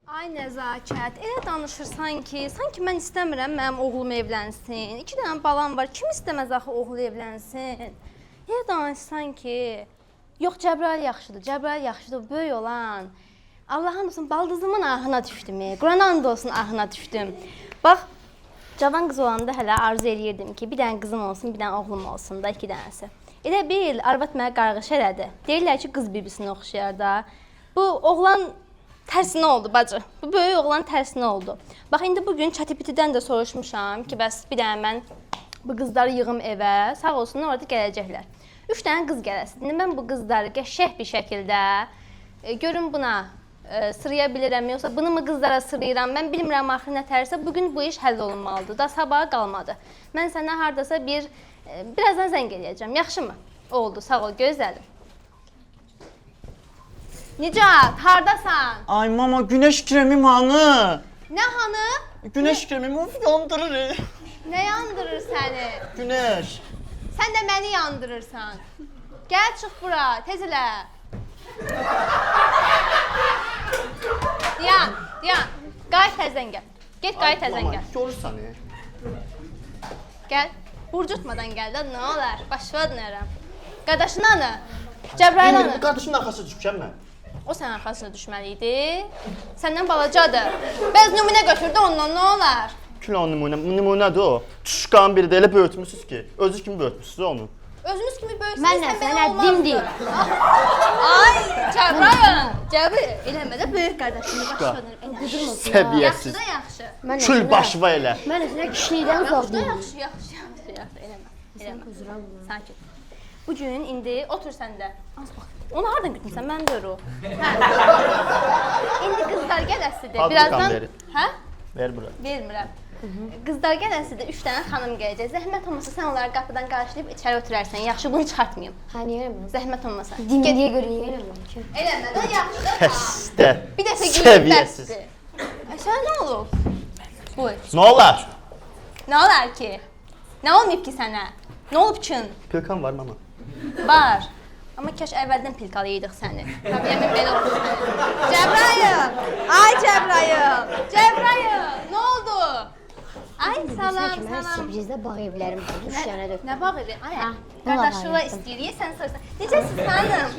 Ay nəzakət, elə danışırsan ki, sanki mən istəmirəm mənim oğlum evlənsin. 2 dənə balam var, kim istəməz axı oğlu evlənsin? Elə danışırsan ki, yox Cəbrayıl yaxşıdır, böyük olan. Allah'ın olsun, baldızımın ahına düşdüm, Quran and olsun ahına düşdüm. Bax, cavan qız olanda hələ arzu eləyirdim ki, bir dənə qızım olsun, bir dənə oğlum olsun da, 2 dənəsi. Elə bil, arvad mənə qarğış elədi. Deyirlər ki, qız bibisinə oxşayar da. Bu oğlan tərsinə oldu bacı. Bu böyük oğlan tərsinə oldu. Bax indi bugün ChatGPT-dən də soruşmuşam ki, bəs bir dənə mən bu qızları yığım evə, sağ olsunlar orada gələcəklər. 3 dənə qız gələsidir. İndi mən bu qızları qəşəng bir şəkildə görüm buna sıraya bilirəm, yoxsa bunu mu qızlara sırayıram? Mən bilmirəm axı nə tərsə bugün bu iş həll olunmalıdır da, sabaha qalmadı. Mən sənə hardasa birazdan zəng eləyəcəm. Yaxşımı? Oldu, sağ ol, gözlədim. Nicat, hardasan? Ay mama, güneş kremim hanı? Nə hanı? Güneş kremim of yandırır. Nə yandırır səni? Güneş. Sən də məni yandırırsan. Gəl çıx bura, tez elə. Diyan, qayıt təzdən gəl. Get qayıt təzdən gəl. Görürsən Gəl, burcutmadan gəl də, nə olar? Başıva dönərəm. Qardaşın hanı? Cəbrayıl hanı? Qardaşımın arxasına düşmüşəm mən. O sənin arxasına düşməli idi. Səndən balacadır. Bəz nümunə götürdü ondan, nə olar? Kilo nümunədir o. Tuşqanın biri də elə böyütmüşsünüz ki, özünüz kimi böyütmüşsünüz onu. Özümüz kimi böyüsünüz, Mən nə sənə dimdir. Ay, Cəbrayıl. Cəbrayıl, eləmə də böyük qardaşını başıva dönür. Səviyyəsiz. Yaxşı da yaxşı. Kül başıva elə. Mən də sənə kişilikdən uzaq deyim. Yaxşı, eləmə. Sakit. Bugün indi otur sən də. Az bax. Onu hardan götürmüsən? Mən də o. Hə. İndi qızlar gələsidir. Birazdan. Hə? Ver bura. Vermirəm. Qızlar gələsidir. 3 dənə xanım gələcək. Zəhmət olmasa sən onları qapıdan qarşılayıb içəri oturarsan. Yaxşı, bunu çıxartmayım. Hə, niyə eləmirəm? Zəhmət olmasa. Dinliyə görə niyə eləmirəm ki? Eləmə də yaxşı da. Təstə. Bir dəfə Səviyyəsiz. Ay, sən nə olub? Buyur. Nə olar? Nə olar ki? Nə olmayıb ki sənə? Nə olub ki? Pilkan var mama. Var. Amma kaş əvvəldən pilqalaydıq səni. Tabii əmin belə oldu səni. Cəbrayıl! Ay Cəbrayıl! Cəbrayıl! Nə oldu? Ay salam, Mən salam. sürprizdə bağ evlərim var, 3 dənə dök. Nə bağ evi? Ay, Hə, qardaşıva istəyir, sən sorsan. Necəsiz xanım?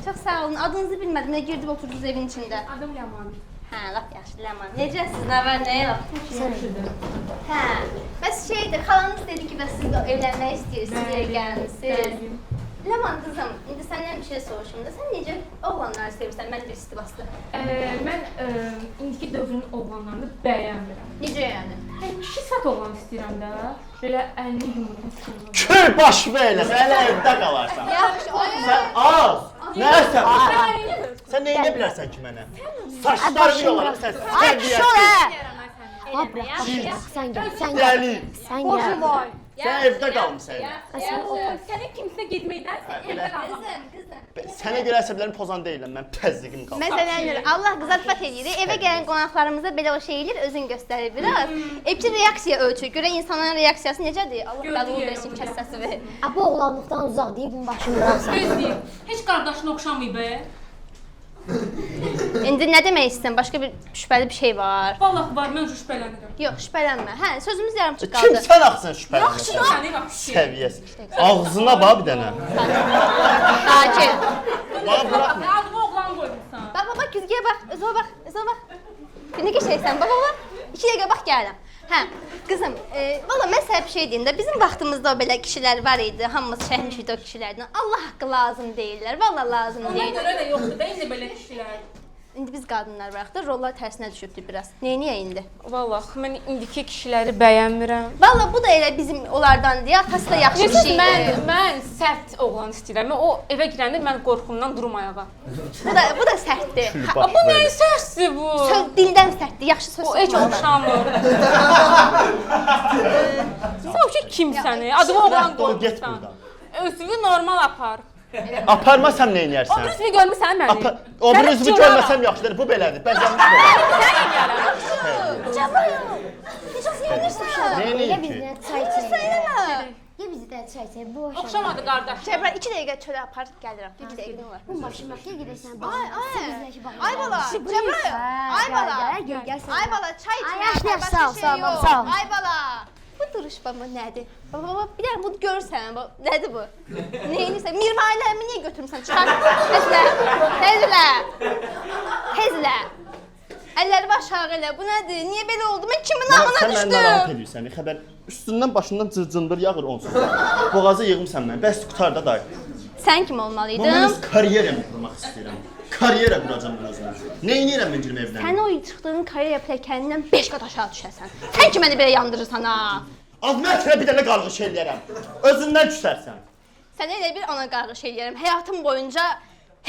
Çox sağ olun. Adınızı bilmədim. Nə girdib oturdunuz evin içində? Adım Ləman. Hə, lap yaxşı Ləman. Necəsiz? Nə var, nə yox? Hə. Bəs şeydir, xalanız dedi ki, bəs siz də evlənmək istəyirsiniz, yerə gəlmisiniz. Ləman qızım, indi səndən bir şey soruşum da, sən necə oğlanları sevirsən, mən də istibaslı. Mən indiki dövrün oğlanlarını bəyənmirəm. Necə yəni? Kişi sat oğlan istəyirəm də, belə əlini yumurta çıxırır. Kül başıva elə, sən evdə qalarsan. Yaxşı, Sən az. Nəsən? Sən nə edə bilərsən ki mənə? Saçlarını yolarım sən səviyyəsiz. Sən gəl, sən gəl. Dəli. Sən gəl. Sən evdə qalmısan. Sənə kimsə getməkdən evdə qalmaq. Sənə görə əsəblərim pozan deyiləm, mən təzyiqim qalır. Məsələndir, Allah qızartfat edir, evə gələn qonaqlarımıza belə o şey edir, özün göstərir biraz. Evcil reaksiya ölçür, görə insanların reaksiyası necədir? Allah bəli versin, kəssəsi ver. Bu oğlanlıqdan uzaq deyib, bunu başını bıraksan. Düz deyim, heç qardaşına oxşamayıb be. İndi nə demək istəyirsən? Başqa bir şübhəli bir şey var. Vallahi var, mən şübhələnirəm. Yox, şübhələnmə. Hə, sözümüz yarımçıq qaldı. Kim sən axsın şübhələnirsən? Yaxşı, səni bax. Səviyyəsiz. Ağzına bax bir dənə. Sakin. Bana bırakma. Adımı oğlan qoymuşsan. Bax, güzgəyə bax, özünə bax, özünə bax. Nə qəşəngsən, bax. 2 dəqiqə bax gəlirəm. Hə, qızım, valla mən sənə bir şey deyim də, bizim vaxtımızda o belə kişilər var idi, hamımız çəkmişdik o kişilərdən. Allah haqqı lazım deyirlər, valla lazım Ona deyil. görə də yoxdur da indi belə kişilər. İndi biz qadınlar varıq da, rollar tərsinə düşübdür biraz. Neyniyə indi? Vallahi mən indiki kişiləri bəyənmirəm. Valla bu da elə bizim onlardan deyə, atası da yaxşı bir şeydir. Mən sərt oğlan istəyirəm. O evə girəndə mən qorxumdan durum ayağa. Bu da sərtdir. Bu nə sərsdir bu? Dildən sərtdir, yaxşı söz O heç oxşamır. Sən o ki kimsən? Adımı oğlan Dur, get qoymuşsan. buradan. Özünü normal apar. Aparmasam nə O edərsən? üzvü görmüsən məni? O bir üzvü görməsəm yaxşıdır, bu belədir. Bəzənmiş belədir. Sən eləyərəm. Cəbrayıl, necə sevinirsən? Nə Elə eləyim bizdə ki? çay içək. Səynəmə. Ya bizi də çay çay boş. Oxşamadı qardaş. Cəbrayıl 2 dəqiqə çölə apar gəlirəm. 2 dəqiqə var. Bu başım bak ya gidersen. Ay bala, Cəbrayıl. Ay bala. Gel sen. Ay bala, çay içmə. Ay, yaşlı, başqa sağ ol, şey sağ ol, yox. sağ ol. Ay bala. Bu duruş baba nədir? Baba, bir dənə bunu görürsən, nədir bu? Neyinirsən? Mirvalilərimi niyə götürmüsən? Çıxar. Tezlə. Tezlə. Tezlə. Əllərimi aşağı elə. Bu nədir? Niyə belə oldu? Mən kimin ağına Sən məni narahat düşdüm? edirsən. Xəbər üstündən başından cır-cındır yağır onsuz. Boğazı yığımsan mən. Bəs qutar da dayı. Sən kim Bu olmalıydın? mən karyeramı qurmaq istəyirəm. Karyera quracam mən özümə. Nə edirəm mən girmə evdən? Sən o çıxdığın karyera pilləkənindən 5 qat aşağı düşəsən. Sən ki məni belə yandırırsan ha? Az mən sənə bir dənə qarğış eləyərəm. Özündən küsərsən. Sənə elə bir ana qarğış eləyərəm. Həyatım boyunca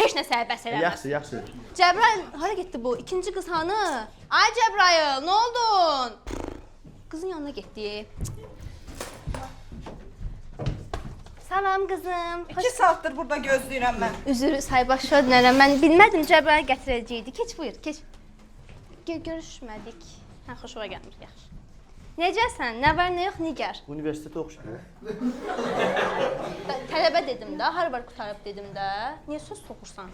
heç nə sənə bəs eləməz. Yaxşı, yaxşı. Cəbrayıl, hara getdi bu? İkinci qız hanı? Ay Cəbrayıl, nə oldun? Qızın yanına getdi. Salam qızım. 2 saatdır burada gözləyirəm mən. Üzr say başa dönərəm. Mən bilmədim Cəbrayıl gətirəcəydi. Keç buyur, keç. Görüşmədik. Hə, xoşuma gəlmir, yaxşı. Necəsən? Nə var, nə yox, Nigar? Universitetə oxşur. Tələbə dedim də, Harvard qutarıb dedim də. Niyə söz soxursan?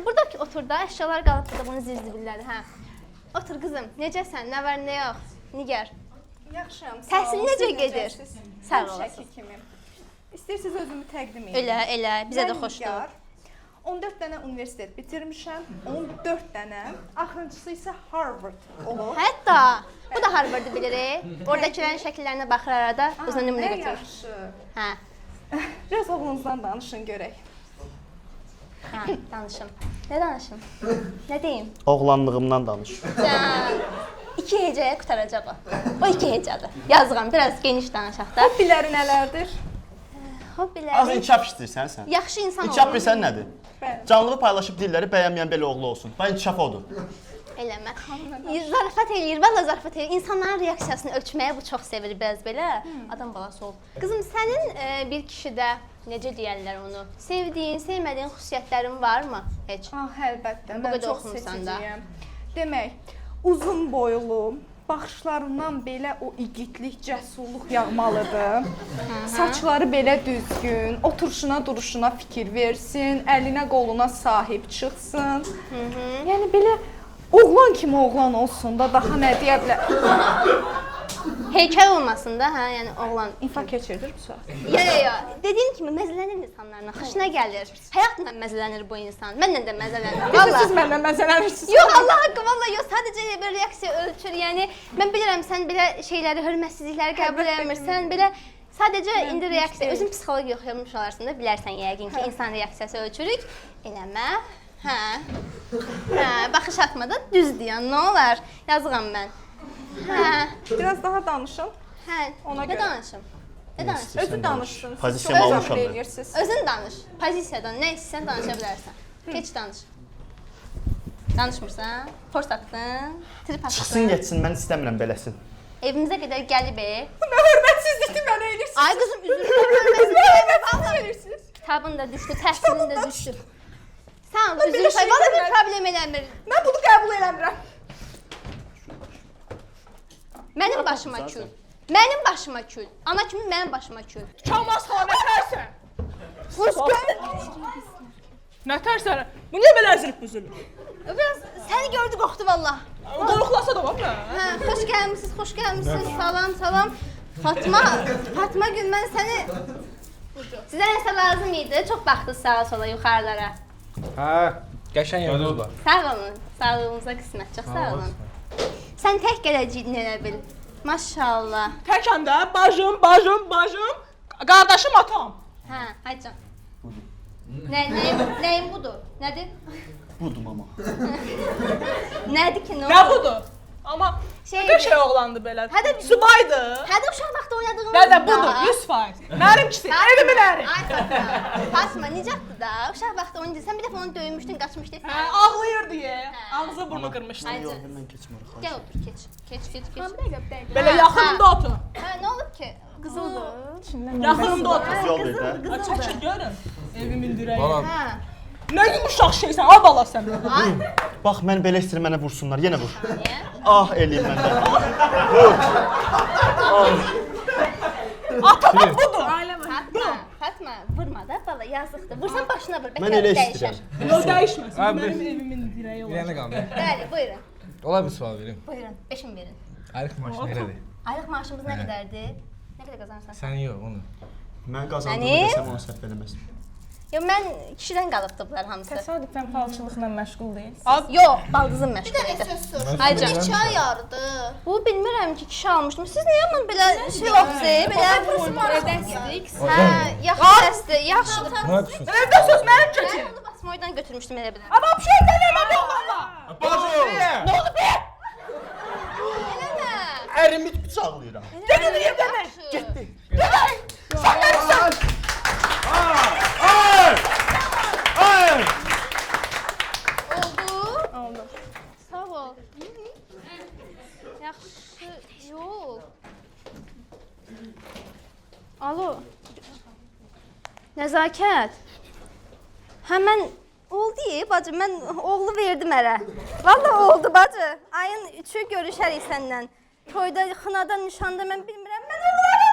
Burada ki, otur da, əşyalar qalıb burada, bunu zizdibilləri, hə. Otur qızım, necəsən? Nə var, nə yox? Nigar. Yaxşıyam, sağ Təhsil olun. necə Siz gedir? necəsiz? Sağ Həmişəki olasın. kimi. İstəyirsiniz özümü təqdim edeyim. Elə, elə, bizə də Mən xoşdur. Nigar, 14 dənə universitet bitirmişəm. 14 dənə. Axırıncısı isə Harvard olub. Hətta, bu da Harvardı bilir. Oradakilərin şəkillərinə baxır arada, özünə nümunə Nə götürür. yaxşı. Hə, Biraz oğlunuzdan danışın görək. hə, danışım. Nə danışım? Nə deyim? Oğlanlığımdan danış. Can, 2 hecəyə qutaracaq o. O 2 hecədir. Yazıram, biraz geniş danışaq da. Hobbiləri nələrdir? Az Hobbiləri. inkişaf istəyirsən sən? Yaxşı insan İnkişaf olmaq. bilirsən nədir? Bəli. Canlı paylaşıb dilləri bəyənməyən belə oğlu olsun. Bax inkişaf odur. Eləmə. Zarafat eləyir, valla zarafat eləyir. İnsanların reaksiyasını ölçməyə bu çox sevir biraz belə. Adam balası ol. Qızım, sənin bir kişidə necə deyərlər onu? Sevdiyin, sevmədiyin xüsusiyyətlərin varmı heç? Əlbəttə, Bu mən qədər çox oxumusan da. seçiciyəm. Demək, uzun boylu, baxışlarından belə o igidlik, cəsurluq yağmalıdır. Saçları belə düzgün, oturuşuna, duruşuna fikir versin, əlinə, qoluna sahib çıxsın. Yəni belə oğlan kimi oğlan olsun da daha nə deyə bilər? Heykəl olmasın da, hə, yəni oğlan. İnfarkt keçirdir bu saat. Ya. Dediyim kimi məzələnir insanlarla, xoşuna gəlir. Həyatla məzələnir bu insan. Mənlə də məzələnir. Siz məndən məzələnirsiniz. Yox, Allah haqqı, vallahi yox. Sadəcə elə bir reaksiya ölçür. Yəni mən bilirəm sən belə şeyləri, hörmətsizlikləri qəbul Əlbəttə ki. etmirsən. Belə sadəcə indi reaksiya, özün psixoloji yoxlamış olarsan da, bilərsən yəqin ki, insan reaksiyası ölçürük. Eləmə. Hə. Hə, baxış atmada düzdür, yəni nə olar? Yazığam mən. Hə. Biraz daha danışın. Hə. Ona Nə görə. danışım? Nə danışım? Özü danışsın. Siz Pozisiyamı çox almışam izah mən. edirsiniz. Özün danış. Pozisiyadan nə istəsən danışa bilərsən. Keç danış. Danışmırsan? Fors atdın, trip atdın. Çıxsın getsin, mən istəmirəm beləsin. Evimizə qədər gəlib. Bu nə hörmətsizlikdir mənə eləyirsiniz? Ay qızım, üzr Nə eləyirsiniz? Kitabın da düşdü, təhsilin də düşdü. Sağ ol, belə üzr şey valla bir eləmirəm. problem eləmir. Mən bunu qəbul eləmirəm. Mənim başıma kül. Mənim başıma kül. Ana kimi mənim başıma kül. Çalmaz xanətərsən. Nə tərsən? Bu niyə belə əzilib büzülür? Biraz səni gördü qorxdu valla. Qorxulasa da var mı? Hə, xoş gəlmisiniz, xoş gəlmisiniz. Salam, salam. Fatma Gül, mən səni... Sizə nəsə lazım idi? Çox baxdınız sağa sola, yuxarılara. Hə, qəşəng yeriniz var. Sağ olun, sağlığınıza qismət, çox sağ olun. Sən tək gələcəydin elə bil. Maşallah. Təkəm də, bacım, qardaşım atam. Hə, haycan. Nəyin budur? Nədir? Budur mama. Nədir ki, nə Nə oldu? budur? Amma Şey- nə şey oğlandı belə. Hə də- Subaydı. Hə də uşaq vaxtı oynadığımız Nə də da. budur, 100%. Mənimkisi, evimin əri. Ay Fatma, Fatma necədir da? Uşaq vaxtı oynayırdın, sən bir dəfə onu döymüşdün, qaçmışdı. Hə, ağlayır deyə. Ağzı burnu qırmışdı. Haydi. Yox, mən keçmirəm. Gəl otur, keç. Keç. Belə yaxınımda otur. Hə, nə olub ki? Qızıldır. Yaxınımda otur. Yol ver də. Çəkil görün. Evimin dirəyi. Bala, Hə. Nə yumuşaq şeysən, ay bala sən. Ay, Bax, mən belə istəyirəm, mənə vursunlar, yenə vur. niyə? Ah, eləyim məndə. Ata bax budur. yazıqdır. Vursan başına vur. Mən elə istəyirəm. Yox, dəyişməsin. Abi. Mənim evimin dirəyi Bir yana olacaq. qaldı. Bəli, buyurun. Ola bir sual verim. Buyurun. 5-in verin. Aylıq maaşı nədir? Aylıq maaşımız nə qədərdir? Nə qədər qazanırsan? Sən yox, onu. Mən qazandığımı Mənim? desəm onu səhv eləməzdim. Yo, mən kişidən qalıbdı bunlar hamısı. Təsadüfən falçılıqla məşğul deyil. Yox, baldızım məşğul idi. Ayca. Neçə ay yardı? Bu bilmirəm ki, kişi almışdım. Siz niyə mən belə şey olsun, belə Hə, yaxşı dəsdir, yaxşıdır. Buna düşün. Evdə söz mənim keçin. Mən onu basmoydan götürmüşdüm elə belə. Amma bir şey eləmədi onlarla. Bacı! Eləmə. Ərimi bıçaqlayıram. Gedin yerdən. Getdi. Oldu? Oldu. Sağ ol. Yaxşı, yox. Alo. Nəzakət. Həmən oldu, bacı, mən oğlu verdim ərə. Vallahi oldu, bacı. Ayın 3-ü görüşərik səndən. Toyda, xınada, nişanda mən bilmirəm. Mən oğlu verdim.